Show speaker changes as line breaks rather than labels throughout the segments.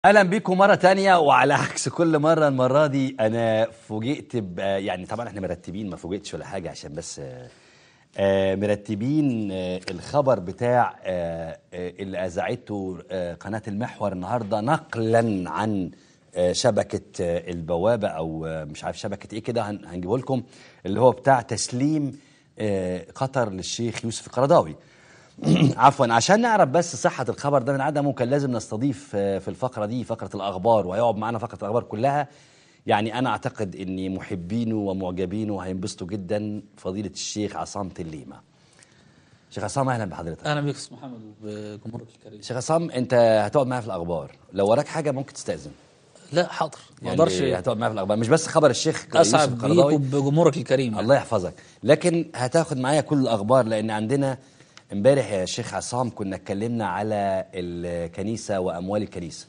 اهلا بيكم مره تانية. وعلى عكس كل مره، المره دي انا فوجئت يعني طبعا احنا مرتبين، ما فوجئتش ولا حاجه، عشان بس مرتبين الخبر بتاع اللي اذاعته قناه المحور النهارده، نقلا عن شبكه البوابه، او مش عارف شبكه ايه كده، هنجيبه لكم، اللي هو بتاع تسليم قطر للشيخ يوسف القرضاوي. عفوا، عشان نعرف بس صحة الخبر ده من عدمه، كان لازم نستضيف في الفقرة دي فقرة الأخبار، وهيقعد معنا فقرة الأخبار كلها. يعني أنا أعتقد أن محبينه ومعجبينه هينبسطوا جدا. فضيلة الشيخ عصام تليمة. شيخ عصام، أهلا بحضرتك.
أهلا بك أستاذ محمد وبجمهورك الكريم.
شيخ عصام، أنت هتقعد معايا في الأخبار، لو وراك حاجة ممكن تستأذن.
لا حاضر، ما
يعني
اقدرش.
هتقعد معايا في الأخبار، مش بس خبر الشيخ يوسف
أسعد
القرضاوي.
بيك وبجمهورك الكريم يعني.
الله يحفظك. لكن هتاخد معايا كل الأخبار، لأن عندنا امبارح يا شيخ عصام كنا اتكلمنا على الكنيسة وأموال الكنيسة.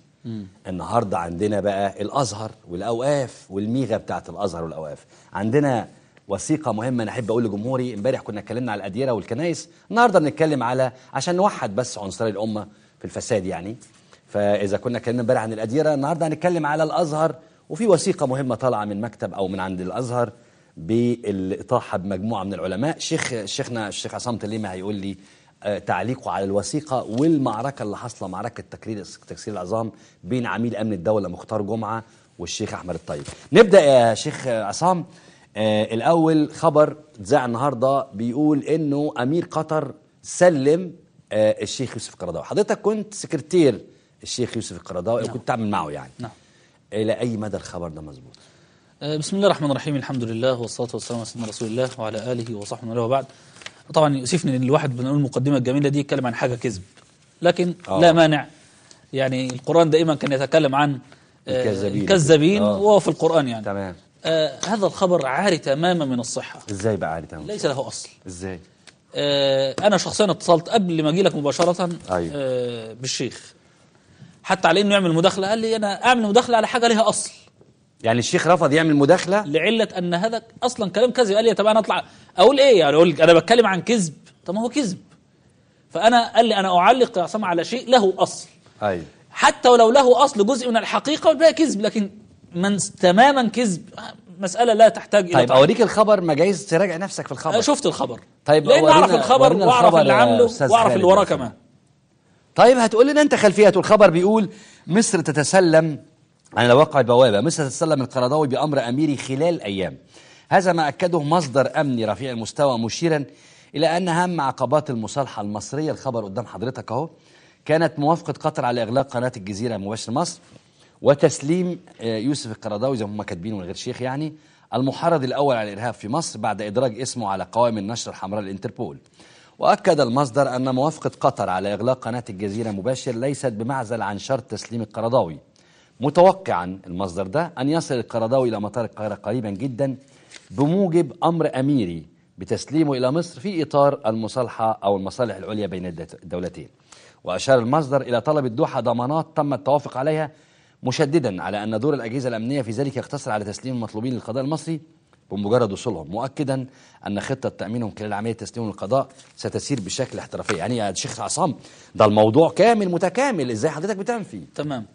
النهاردة عندنا بقى الأزهر والأوقاف والميغة بتاعت الأزهر والأوقاف. عندنا وثيقة مهمة أنا أحب أقول لجمهوري. امبارح كنا اتكلمنا على الأديرة والكنائس، النهاردة بنتكلم على، عشان نوحد بس عنصري الأمة في الفساد يعني. فإذا كنا اتكلمنا امبارح عن الأديرة، النهاردة هنتكلم على الأزهر. وفي وثيقة مهمة طالعة من مكتب أو من عند الأزهر بالإطاحة بمجموعة من العلماء. شيخنا الشيخ عصام تليمة هيقول لي تعليقه على الوثيقة والمعركة اللي حصلة، معركة تكسير العظام بين عميد أمن الدولة مختار جمعة والشيخ أحمد الطيب. نبدأ يا شيخ عصام. الأول خبر اتذاع النهاردة بيقول إنه أمير قطر سلم الشيخ يوسف القرضاوي. حضرتك كنت سكرتير الشيخ يوسف القرضاوي،
نعم.
وكنت تعمل معه يعني.
نعم.
إلى أي مدى الخبر ده مظبوط؟
بسم الله الرحمن الرحيم، الحمد لله والصلاة والسلام على سيدنا رسول الله وعلى آله وصحبه وله وبعد. طبعا يؤسفني ان الواحد بنقول المقدمة الجميلة دي يتكلم عن حاجة كذب، لكن لا مانع. يعني القرآن دائما كان يتكلم عن الكذابين وهو في القرآن يعني.
تمام.
هذا الخبر عاري تماما من الصحة.
ازاي بقى عاري تماما؟
ليس له أصل.
ازاي؟
أنا شخصيا اتصلت قبل ما أجي لك مباشرة.
أيوه.
بالشيخ حتى على إنه يعمل مداخلة، قال لي أنا أعمل مداخلة على حاجة لها أصل.
يعني الشيخ رفض يعمل مداخلة
لعلة أن هذا أصلا كلام كذب. قال لي طب أنا أطلع أقول إيه يعني؟ أقول أنا بتكلم عن كذب؟ طب ما هو كذب. فأنا قال لي أنا أعلق يا عصام على شيء له أصل.
أيوه.
حتى ولو له أصل جزء من الحقيقة والباقي كذب، لكن من تماما كذب مسألة لا تحتاج إلى
طيب أوريك الخبر، ما جايز تراجع نفسك في الخبر.
شفت الخبر.
طيب
لأن أعرف الخبر وأعرف اللي عامله وأعرف اللي وراه كمان.
طيب هتقول لنا أنت خلفية الخبر. بيقول مصر تتسلم، على واقع بوابة، مصر تتسلم القرضاوي بأمر أميري خلال أيام. هذا ما أكده مصدر أمني رفيع المستوى، مشيرا إلى أن أهم عقبات المصالحة المصرية، الخبر قدام حضرتك أهو، كانت موافقة قطر على إغلاق قناة الجزيرة مباشر مصر، وتسليم يوسف القرضاوي زي ما هم كاتبين من غير شيخ يعني، المحرض الأول على الإرهاب في مصر بعد إدراج اسمه على قوائم النشر الحمراء للإنتربول. وأكد المصدر أن موافقة قطر على إغلاق قناة الجزيرة مباشر ليست بمعزل عن شرط تسليم القرضاوي، متوقعا المصدر ده أن يصل القرضاوي إلى مطار القاهرة قريبا جدا بموجب أمر أميري بتسليمه إلى مصر في إطار المصالحة أو المصالح العليا بين الدولتين. وأشار المصدر إلى طلب الدوحة ضمانات تم التوافق عليها، مشددا على أن دور الأجهزة الأمنية في ذلك يقتصر على تسليم المطلوبين للقضاء المصري بمجرد وصولهم، مؤكدا أن خطة تأمينهم خلال عملية تسليم للقضاء ستسير بشكل احترافي. يعني يا شيخ عصام ده الموضوع كامل متكامل، إزاي حضرتك بتعمل فيه؟
تمام.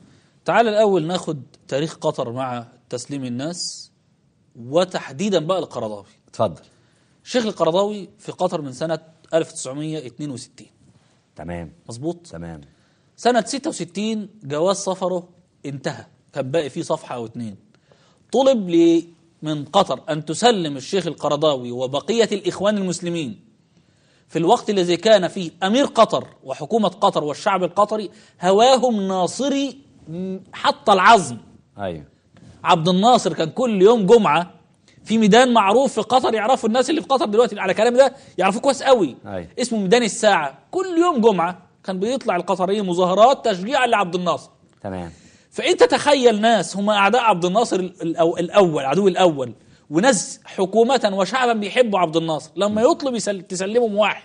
تعال الأول ناخد تاريخ قطر مع تسليم الناس، وتحديدا بقى القرضاوي.
اتفضل.
الشيخ القرضاوي في قطر من سنة 1962.
تمام.
مظبوط.
تمام.
سنة 66 جواز سفره انتهى، كان باقي فيه صفحة أو اتنين. طلب لي من قطر أن تسلم الشيخ القرضاوي وبقية الإخوان المسلمين في الوقت الذي كان فيه أمير قطر وحكومة قطر والشعب القطري هواهم ناصري حتى العظم.
أيوه.
عبد الناصر كان كل يوم جمعة في ميدان معروف في قطر، يعرفوا الناس اللي في قطر دلوقتي على كلام ده يعرفوه كويس قوي.
أيوه.
اسمه ميدان الساعة. كل يوم جمعة كان بيطلع القطريين مظاهرات تشجيعا لعبد الناصر.
تمام.
فأنت تخيل ناس هم أعداء عبد الناصر الأول، عدو الأول، وناس حكومة وشعبا بيحبوا عبد الناصر، لما يطلب تسلمهم واحد.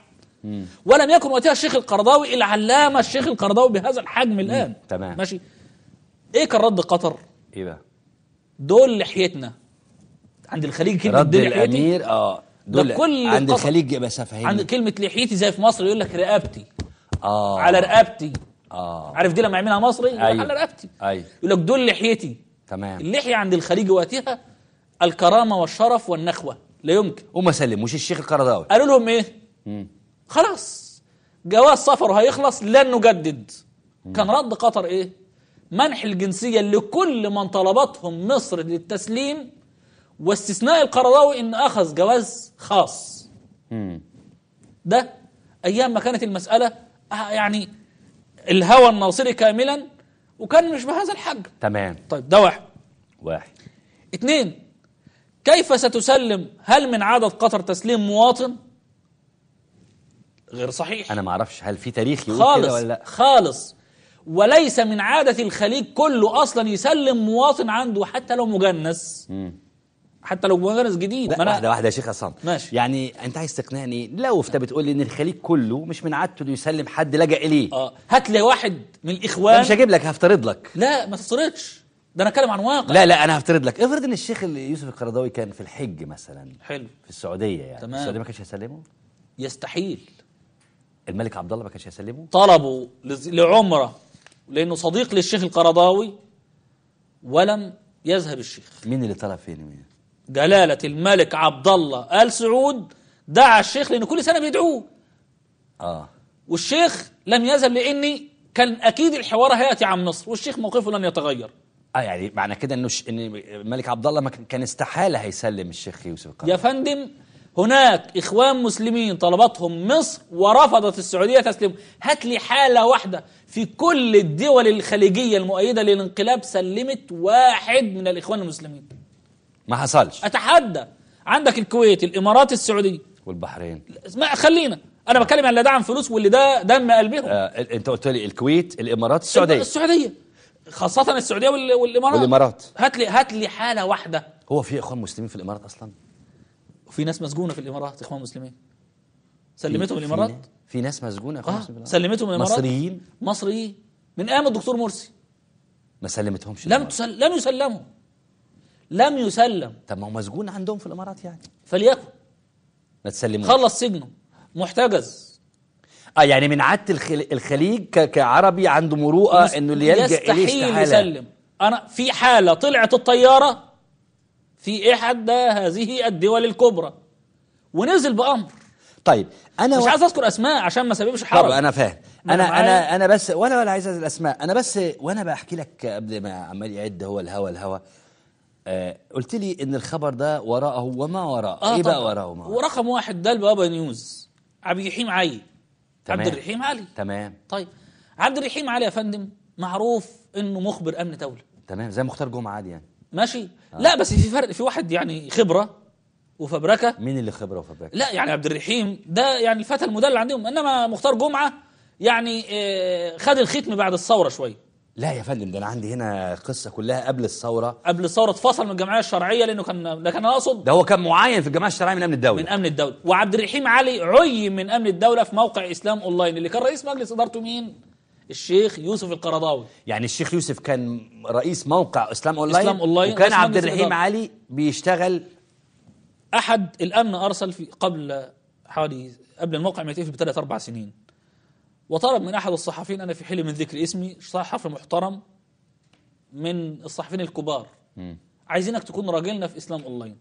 ولم يكن وقتها الشيخ القرضاوي العلامة الشيخ القرضاوي بهذا الحجم الآن.
تمام.
ماشي. إيه كان رد قطر؟
إيه بقى؟
دول لحيتنا عند الخليج. كلمة
رد الأمير دول
كل
عند
قطر.
الخليج بس فهمني.
عند كلمة لحيتي زي في مصر يقول لك رقبتي. على رقبتي. عارف دي لما يعملها مصري يقول
أيوه.
على رقبتي.
أيوه.
يقول لك دول لحيتي.
تمام.
اللحيه عند الخليج وقتها الكرامه والشرف والنخوه، لا يمكن.
وما سلموش الشيخ القرضاوي.
قالوا لهم ايه؟ خلاص جواز سفره هيخلص لن نجدد. كان رد قطر ايه؟ منح الجنسيه لكل من طلبتهم مصر للتسليم، واستثناء القرضاوي ان اخذ جواز خاص. ده ايام ما كانت المساله يعني الهوى الناصري كاملا، وكان مش بهذا الحج.
تمام.
طيب ده واحد.
2.
كيف ستسلم؟ هل من عادة قطر تسليم مواطن؟ غير صحيح.
انا ما اعرفش هل في تاريخ يقول
خالص
كده ولا لا.
خالص. وليس من عادة الخليج كله اصلا يسلم مواطن عنده حتى لو مجنس. حتى لو مجنس جديد.
لا واحده واحده يا شيخ عصام.
ماشي.
يعني انت عايز تقنعني لو انت بتقول لي ان الخليج كله مش من عادته انه يسلم حد لجأ اليه.
هات لي واحد من الاخوان.
مش هجيب لك، هفترض لك.
لا ما تفترضش، ده انا اتكلم عن واقع.
لا انا هفترض لك. افرض ان الشيخ يوسف القرضاوي كان في الحج مثلا.
حلو.
في السعوديه يعني.
تمام.
السعوديه ما كانش هيسلمه.
يستحيل.
الملك عبد الله ما كانش هيسلمه.
طلبوا لعمره لانه صديق للشيخ القرضاوي ولم يذهب الشيخ.
مين اللي طلب فين؟
جلالة الملك عبد الله آل سعود دعا الشيخ لأنه كل سنة بيدعوه. والشيخ لم يذهب لأني كان أكيد الحوار هيأتي عن مصر، والشيخ موقفه لن يتغير.
يعني معنى كده ان الملك عبد الله ما كان استحالة هيسلم الشيخ يوسف القرضاوي.
يا فندم هناك إخوان مسلمين طلبتهم مصر ورفضت السعودية تسليم. هات لي حالة واحدة في كل الدول الخليجية المؤيدة للانقلاب سلمت واحد من الإخوان المسلمين.
ما حصلش.
أتحدى. عندك الكويت، الإمارات، السعودية
والبحرين.
ما خلينا انا بتكلم عن اللي دعم فلوس واللي ده دم قلبهم.
انت قلت لي الكويت، الامارات، السعوديه
خاصه السعوديه والامارات. هات لي حاله واحده.
هو في اخوان مسلمين في الامارات اصلا؟
وفي ناس مسجونه في الامارات اخوان مسلمين سلمتهم الامارات.
في ناس مسجونه اخوان مسلمين
سلمتهم الامارات. مصريين من ايام الدكتور مرسي
ما سلمتهمش.
لم يسلم.
طب ما هو مسجون عندهم في الامارات يعني.
فليكن
ما تسلموش.
خلص سجنه محتجز.
يعني من عادة الخليج كعربي عنده مروءة انه اللي يلجأ اليه
يستحيل يسلم. انا في حالة طلعت الطيارة في احدى هذه الدول الكبرى ونزل بأمر.
طيب انا
مش عايز اذكر اسماء عشان ما سببش حرج.
طب انا فاهم. انا بس ولا عايز الاسماء. انا بس وانا بحكي لك قبل ما عمال يعد هو الهوى قلت لي ان الخبر ده وراءه وما وراءه. ايه بقى وراءه وما وراءه؟
ورقم واحد ده البابا نيوز عبد الرحيم علي. عبد الرحيم علي.
تمام.
طيب عبد الرحيم علي يا فندم معروف انه مخبر امن دولة.
تمام. زي مختار جمعة عادي يعني.
ماشي. لا بس في فرق، في واحد يعني خبرة وفبركة.
مين اللي خبرة وفبركة؟
لا يعني عبد الرحيم ده يعني الفتى المدلل عندهم، انما مختار جمعة يعني خد الختم بعد الثورة شوية.
لا يا فندم، ده انا عندي هنا قصه كلها قبل الثوره.
قبل الثوره اتفصل من الجمعيه الشرعيه لانه كان انا اقصد
ده هو كان معين في الجمعيه الشرعيه من امن الدوله.
وعبد الرحيم علي عين من امن الدوله في موقع اسلام اونلاين اللي كان رئيس مجلس ادارته مين؟ الشيخ يوسف القرضاوي. يعني
الشيخ يوسف كان رئيس موقع اسلام اونلاين وكان عبد الرحيم علي بيشتغل.
احد الامن ارسل في قبل الموقع ما يتقفل ب3 4 سنين، وطلب من أحد الصحفيين، أنا في حل من ذكر اسمي، صحفي محترم من الصحفيين الكبار، عايزينك تكون راجلنا في إسلام أونلاين.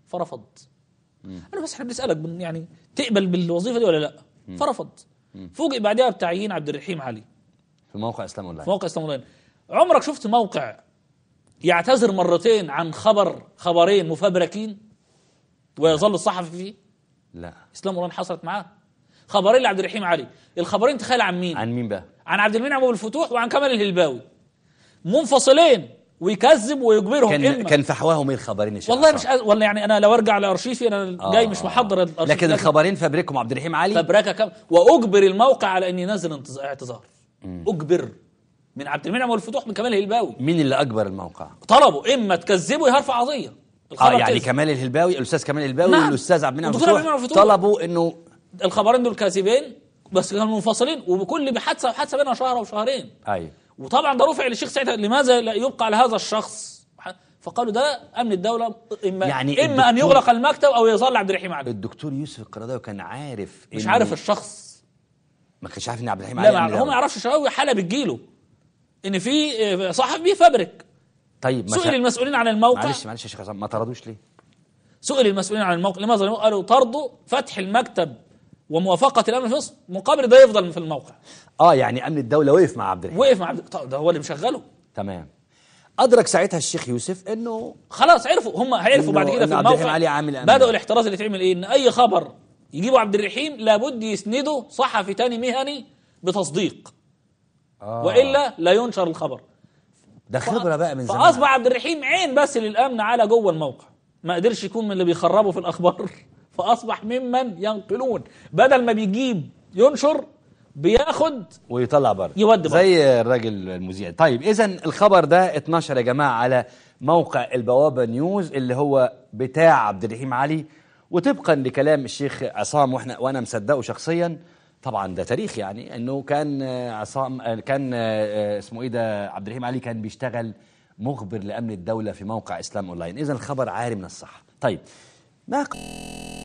فرفض. أنا بس احنا بنسألك يعني تقبل بالوظيفة دي ولا لا؟ فرفض. فوجئ بعدها بتعيين عبد الرحيم علي
في موقع إسلام
أونلاين. عمرك شفت موقع يعتذر مرتين عن خبرين مفبركين ويظل الصحفي فيه؟
لا.
إسلام أونلاين حصلت معاه خبرين لعبد الرحيم علي. الخبرين تخيل عن مين؟
عن مين بقى؟
عن عبد المنعم ابو الفتوح وعن كمال الهلباوي، منفصلين، ويكذب ويجبرهم.
كان فحواهم ايه الخبرين يا شيخ؟
والله مش ولا يعني انا لو ارجع لارشيفي انا جاي مش محضر الارشيف.
لكن الخبرين فبركهم عبد الرحيم علي.
فبركه واجبر الموقع على اني ينزل اعتذار. اجبر من عبد المنعم ابو الفتوح من كمال الهلباوي.
مين اللي اجبر الموقع؟
طلبوا اما تكذبوا يرفع قضيه.
يعني كمال الهلباوي، الاستاذ كمال الهلباوي والاستاذ عبد المنعم ابو الفتوح طلبوا انه
الخبرين دول كاذبين بس كانوا منفصلين، وبكل بحادثه بينها شهر او شهرين.
ايوه.
وطبعا ده رفع للشيخ ساعتها، لماذا لا يبقى على هذا الشخص؟ فقالوا ده امن الدوله، اما ان يغلق المكتب او يظل عبد الرحيم علي.
الدكتور يوسف القرضاوي كان عارف
مش عارف الشخص.
ما كانش عارف ان عبد الرحيم
لا
علي
هو ما يعرفش شراوي، حاله بتجيله ان في صحفي بيفبرك.
طيب
سئل المسؤولين عن الموقع،
معلش يا شيخ عصام، ما طردوش ليه؟
سئل المسؤولين عن الموقع لماذا لم قالوا طرده فتح المكتب وموافقه الامن في مصر مقابل ده يفضل في الموقع.
يعني امن الدوله وقف مع عبد الرحيم،
وقف مع ده هو اللي مشغله.
تمام. ادرك ساعتها الشيخ يوسف انه
خلاص عرفوا، هم هيعرفوا بعد كده في
عبد الرحيم
الموقع
علي عامل أمن.
بدأوا الاحتراز اللي تعمل ايه، ان اي خبر يجيبوا عبد الرحيم لابد يسنده صحفي تاني مهني بتصديق، والا لا ينشر الخبر.
ده خبره بقى من زمان.
فاصبح عبد الرحيم عين بس للامن على جوه الموقع، ما قدرش يكون من اللي بيخربوا في الاخبار فاصبح ممن ينقلون، بدل ما بيجيب ينشر بياخد
ويطلع بره،
يودي بره
زي الراجل المذيع. طيب اذا الخبر ده اتنشر يا جماعه على موقع البوابه نيوز اللي هو بتاع عبد الرحيم علي، وطبقا لكلام الشيخ عصام وانا مصدقه شخصيا، طبعا ده تاريخ يعني، انه كان عصام كان اسمه ايه ده، عبد الرحيم علي كان بيشتغل مخبر لامن الدوله في موقع اسلام اونلاين. اذا الخبر عاري من الصحه. طيب ما